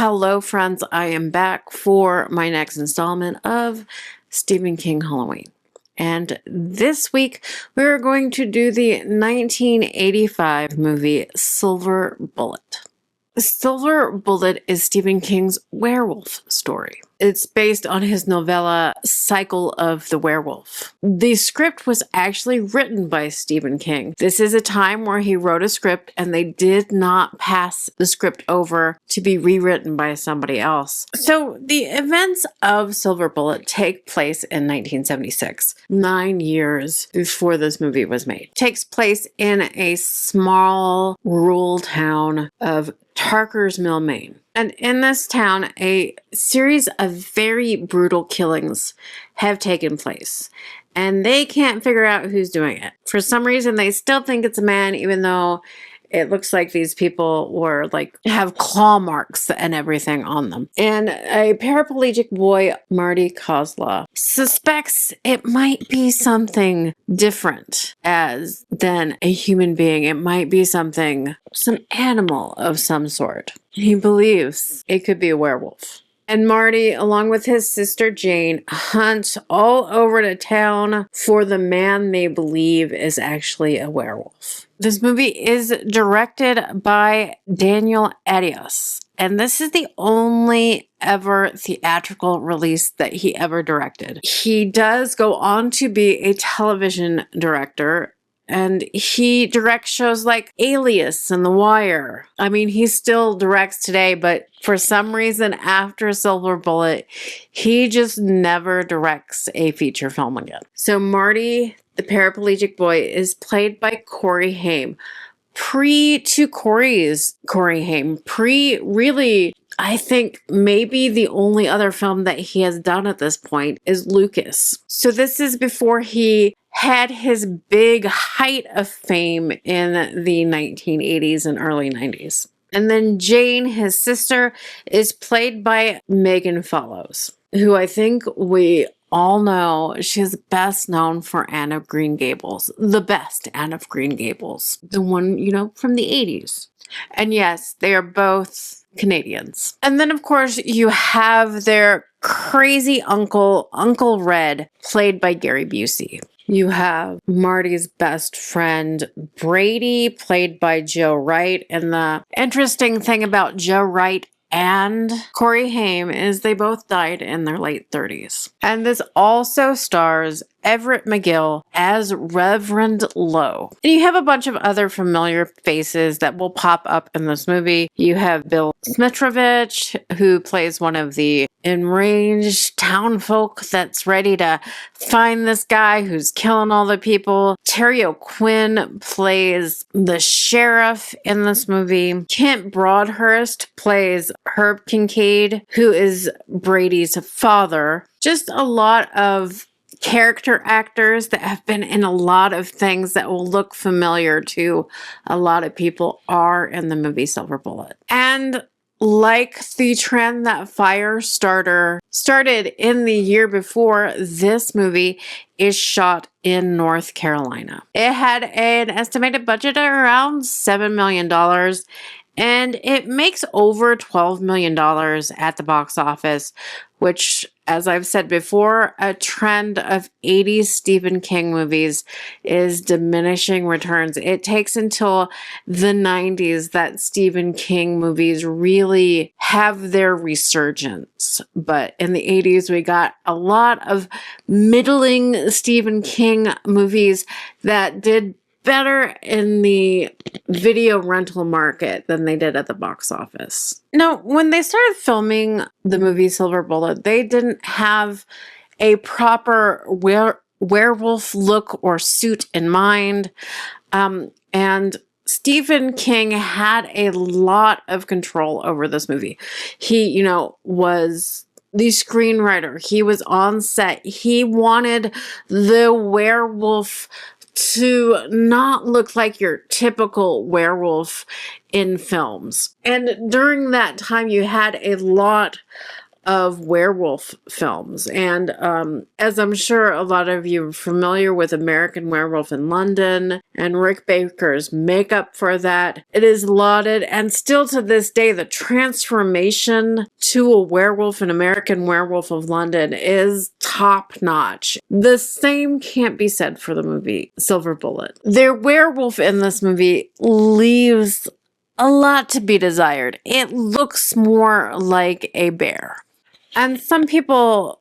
Hello friends, I am back for my next installment of Stephen King Halloween. And this week we're going to do the 1985 movie Silver Bullet. Silver Bullet is Stephen King's werewolf story. It's based on his novella Cycle of the Werewolf. The script was actually written by Stephen King. This is a time where he wrote a script and they did not pass the script over to be rewritten by somebody else. So the events of Silver Bullet take place in 1976, 9 years before this movie was made. It takes place in a small rural town of Tarker's Mill, Maine. And in this town, a series of very brutal killings have taken place. And they can't figure out who's doing it. For some reason, they still think it's a man, even though it looks like these people were have claw marks and everything on them. And a paraplegic boy, Marty Kozla, suspects it might be something different than a human being. It might be some animal of some sort. He believes it could be a werewolf. And Marty, along with his sister Jane, hunt all over the town for the man they believe is actually a werewolf. This movie is directed by Daniel Attias, and this is the only ever theatrical release that he ever directed. He does go on to be a television director, and he directs shows like Alias and The Wire. I mean, he still directs today, but for some reason after Silver Bullet, he just never directs a feature film again. So Marty, the paraplegic boy, is played by Corey Haim. Really, I think maybe the only other film that he has done at this point is Lucas. So this is before he had his big height of fame in the 1980s and early 90s. And then Jane, his sister, is played by Megan Follows, who I think we all know. She's best known for Anne of Green Gables, the best Anne of Green Gables, the one, from the 80s. And yes, they are both Canadians. And then, of course, you have their crazy uncle, Uncle Red, played by Gary Busey. You have Marty's best friend, Brady, played by Joe Wright. And the interesting thing about Joe Wright and Corey Haim is they both died in their late 30s. And this also stars Everett McGill as Reverend Lowe. And you have a bunch of other familiar faces that will pop up in this movie. You have Bill Smitrovich, who plays one of the enraged townfolk that's ready to find this guy who's killing all the people. Terry O'Quinn plays the sheriff in this movie. Kent Broadhurst plays Herb Kincaid, who is Brady's father. Just a lot of character actors that have been in a lot of things that will look familiar to a lot of people are in the movie Silver Bullet. And like the trend that Firestarter started in the year before, this movie is shot in North Carolina. It had an estimated budget of around $7 million. And it makes over $12 million at the box office, which, as I've said before, a trend of 80s Stephen King movies is diminishing returns. It takes until the 90s that Stephen King movies really have their resurgence. But in the 80s, we got a lot of middling Stephen King movies that did better in the video rental market than they did at the box office. Now, when they started filming the movie Silver Bullet, they didn't have a proper werewolf look or suit in mind. And Stephen King had a lot of control over this movie. He, was the screenwriter. He was on set. He wanted the werewolf to not look like your typical werewolf in films. And during that time, you had a lot of werewolf films. And as I'm sure a lot of you are familiar with American Werewolf in London and Rick Baker's makeup for that, it is lauded. And still to this day, the transformation to a werewolf in American Werewolf of London is top notch. The same can't be said for the movie Silver Bullet. Their werewolf in this movie leaves a lot to be desired. It looks more like a bear. And some people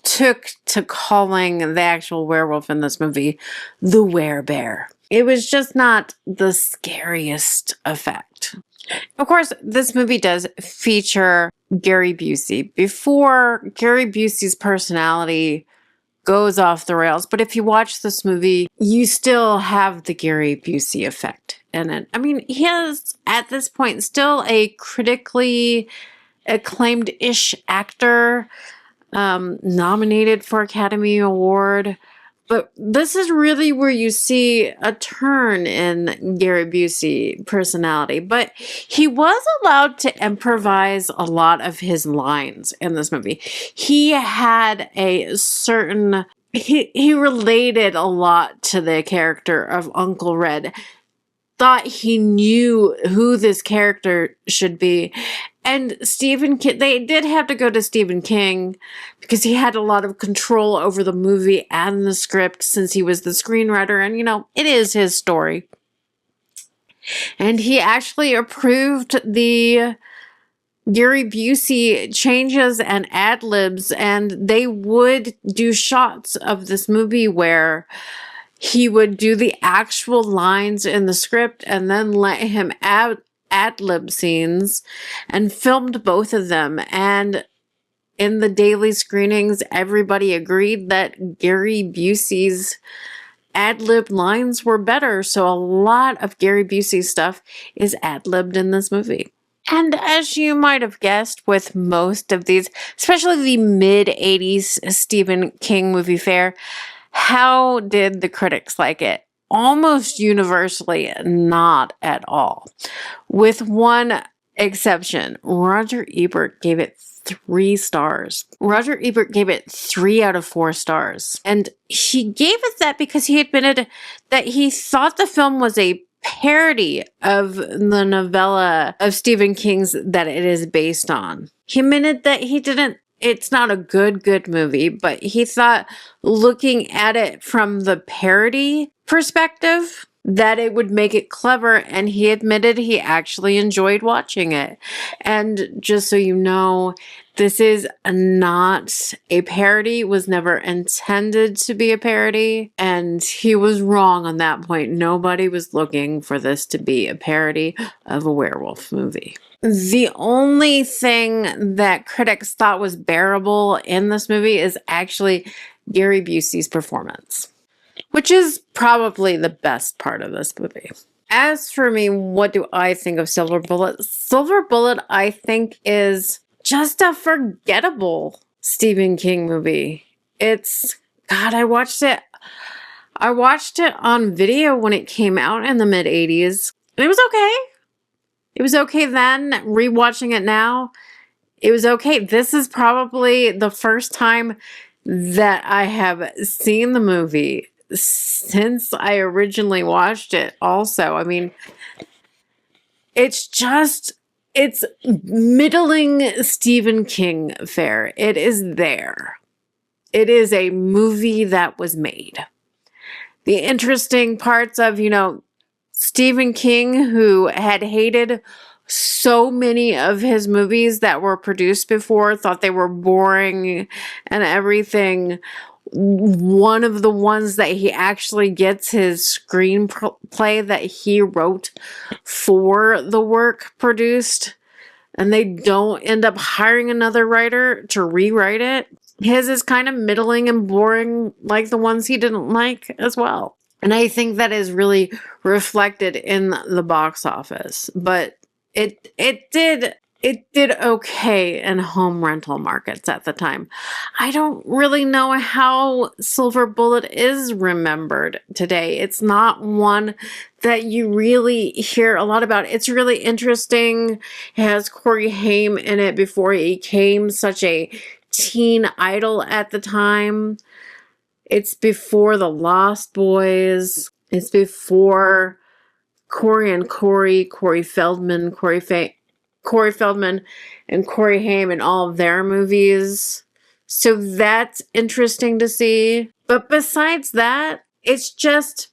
took to calling the actual werewolf in this movie the Werebear. It was just not the scariest effect. Of course, this movie does feature Gary Busey before Gary Busey's personality goes off the rails. But if you watch this movie, you still have the Gary Busey effect in it. I mean, he is, at this point, still a critically acclaimed-ish actor, nominated for Academy Award. But this is really where you see a turn in Gary Busey personality. But he was allowed to improvise a lot of his lines in this movie. He had a certain... He related a lot to the character of Uncle Red. Thought he knew who this character should be. And Stephen King, they did have to go to Stephen King because he had a lot of control over the movie and the script since he was the screenwriter. And, you know, it is his story. And he actually approved the Gary Busey changes and ad-libs. And they would do shots of this movie where he would do the actual lines in the script and then let him ad-lib scenes, and filmed both of them. And in the daily screenings, everybody agreed that Gary Busey's ad-lib lines were better. So a lot of Gary Busey stuff is ad-libbed in this movie. And as you might have guessed with most of these, especially the mid-80s Stephen King movie fare, how did the critics like it? Almost universally, not at all. With one exception, Roger Ebert gave it 3 stars. Roger Ebert gave it 3 out of 4 stars. And he gave it that because he admitted that he thought the film was a parody of the novella of Stephen King's that it is based on. He admitted that it's not a good movie, but he thought looking at it from the parody perspective that it would make it clever, and he admitted he actually enjoyed watching it. And just so you know, this is not a parody, was never intended to be a parody, and he was wrong on that point. Nobody was looking for this to be a parody of a werewolf movie. The only thing that critics thought was bearable in this movie is actually Gary Busey's performance, which is probably the best part of this movie. As for me, what do I think of Silver Bullet? Silver Bullet, I think, is just a forgettable Stephen King movie. I watched it on video when it came out in the mid-80s. It was okay. It was okay then. Rewatching it now, it was okay. This is probably the first time that I have seen the movie since I originally watched it also. I mean, it's middling Stephen King fare. It is there. It is a movie that was made. The interesting parts of, Stephen King, who had hated so many of his movies that were produced before, thought they were boring and everything. One of the ones that he actually gets his screenplay that he wrote for the work produced, and they don't end up hiring another writer to rewrite it. His is kind of middling and boring like the ones he didn't like as well. And I think that is really reflected in the box office. But it did It did okay in home rental markets at the time. I don't really know how Silver Bullet is remembered today. It's not one that you really hear a lot about. It's really interesting. It has Corey Haim in it before he became such a teen idol at the time. It's before The Lost Boys. It's before Corey Feldman, and Corey Haim in all of their movies. So that's interesting to see. But besides that, it's just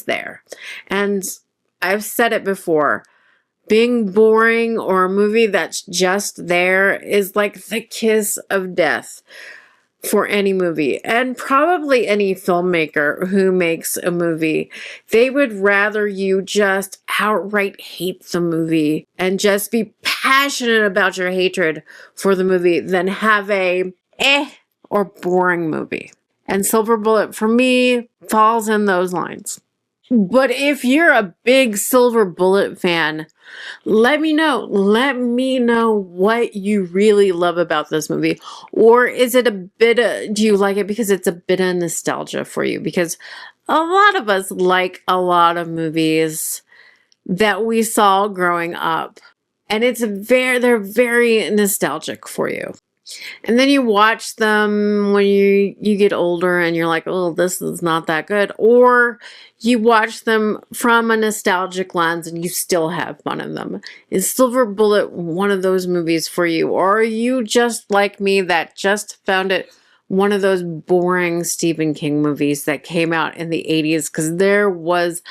there. And I've said it before. Being boring or a movie that's just there is like the kiss of death for any movie, and probably any filmmaker who makes a movie. They would rather you just outright hate the movie and just be passionate about your hatred for the movie than have a or boring movie. And Silver Bullet for me falls in those lines. But if you're a big Silver Bullet fan, let me know. Let me know what you really love about this movie. Or is it a bit of, do you like it because it's a bit of nostalgia for you? Because a lot of us like a lot of movies that we saw growing up. And they're very nostalgic for you. And then you watch them when you get older and you're like, oh, this is not that good. Or you watch them from a nostalgic lens and you still have fun in them. Is Silver Bullet one of those movies for you? Or are you just like me that just found it one of those boring Stephen King movies that came out in the 80s? Because there was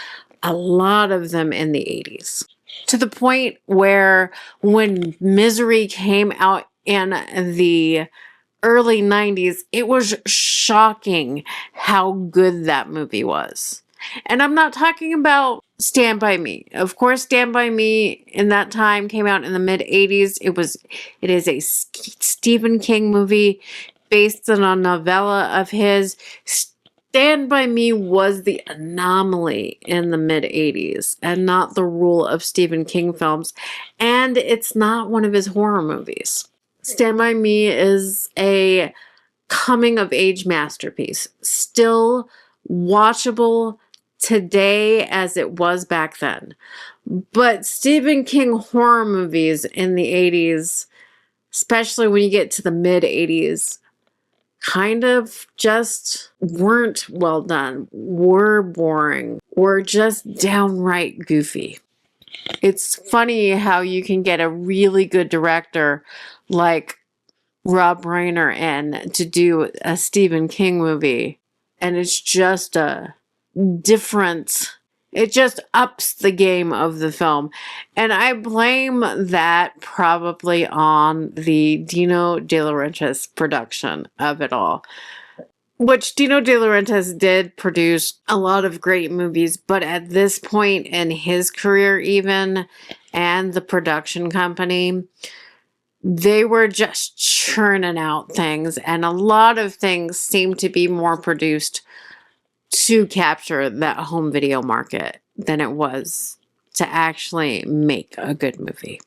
a lot of them in the 80s. To the point where when Misery came out in the early 90s, it was shocking how good that movie was. And I'm not talking about Stand By Me. Of course, Stand By Me in that time came out in the mid 80s. It is a Stephen King movie based on a novella of his. Stand By Me was the anomaly in the mid 80s and not the rule of Stephen King films. And it's not one of his horror movies. Stand By Me is a coming of age masterpiece, still watchable today as it was back then. But Stephen King horror movies in the 80s, especially when you get to the mid 80s, kind of just weren't well done, were boring, were just downright goofy. It's funny how you can get a really good director like Rob Reiner in to do a Stephen King movie, and it's just a different, it just ups the game of the film. And I blame that probably on the Dino De Laurentiis production of it all. Which Dino De Laurentiis did produce a lot of great movies, but at this point in his career even, and the production company, they were just churning out things, and a lot of things seem to be more produced to capture that home video market than it was to actually make a good movie.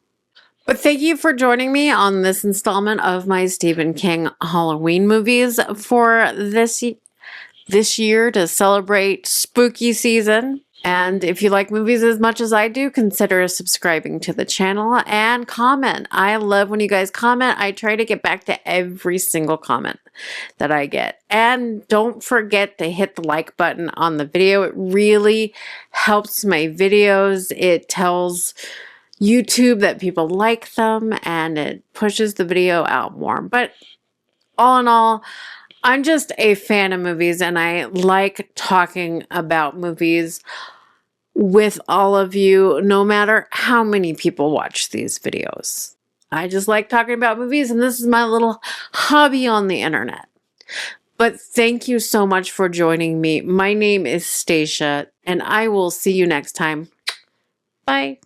But thank you for joining me on this installment of my Stephen King Halloween movies for this year to celebrate spooky season. And if you like movies as much as I do, consider subscribing to the channel and comment. I love when you guys comment. I try to get back to every single comment that I get. And don't forget to hit the like button on the video. It really helps my videos. It tells YouTube that people like them and it pushes the video out more. But all in all, I'm just a fan of movies and I like talking about movies with all of you, no matter how many people watch these videos. I just like talking about movies and this is my little hobby on the internet. But thank you so much for joining me. My name is Stacia and I will see you next time. Bye.